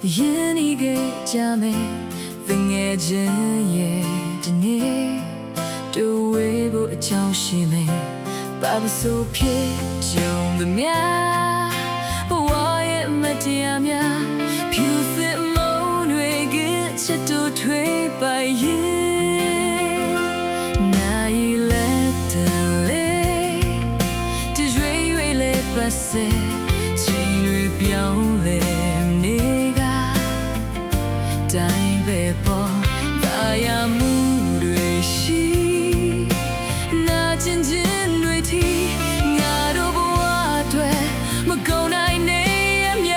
ရင်ဤခဲ့ကြမယ်သင်ငယ်ချင်းရဲ့ဒီနေ့တွေ့ဝေးဖို့အကြောင်းရှိမယ်ဘာမဆိုဖြစ်ကြုံသည်များဘဝရဲ့မတရားများဖြူစင်မုံတွေကချစ်တို့ထွေးပါရင်နိုင်လက်တလေတရွေရွေလေးပါစေချိန်တွေပြောင်းလဲနေကတိုင်းပဲပေါ်ဒါရမှုတွေရှိနာကျင်ခြင်းတွေထိငါတို့ဘဝအတွက်မကုန်နိုင်နေရမြ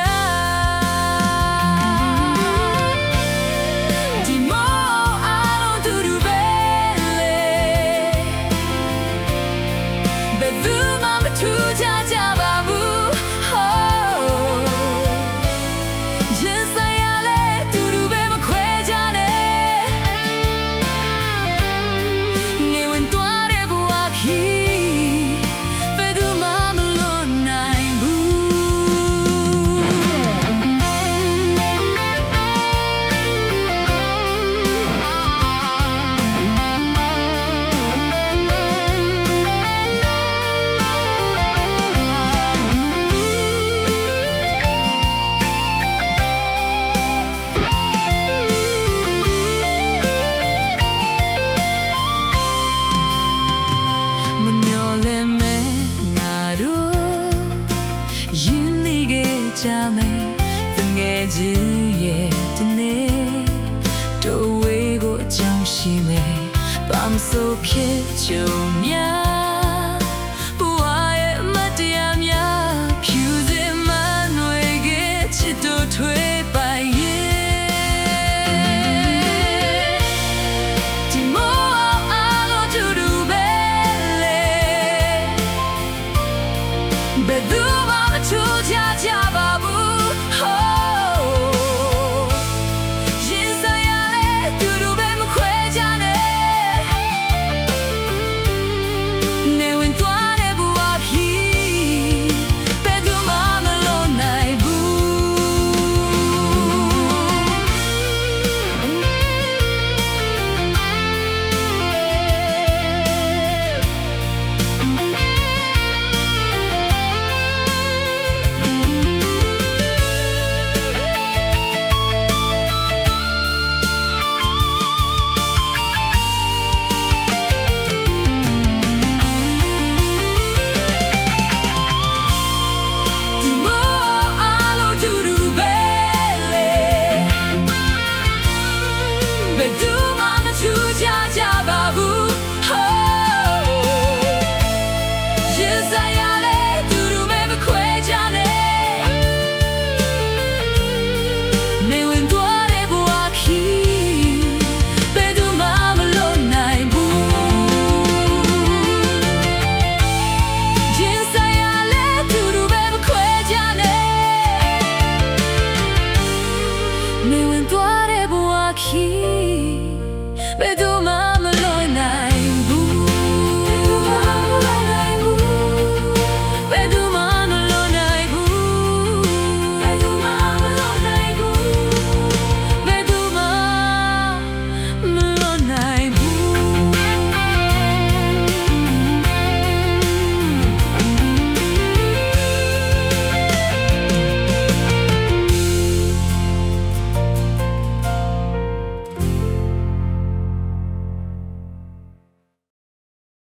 ဒီမောအားလုံးတူတူပဲလေဘယ်သူမှမထူးခြားကြပါဘူးကြမယ်သင်ငယ်ချင်းရဲ့ဒီနေ့တို့ဝေးကိုအကြောင်းရှိမယ်ဘာမဆိုဖြစ်ကြုံများ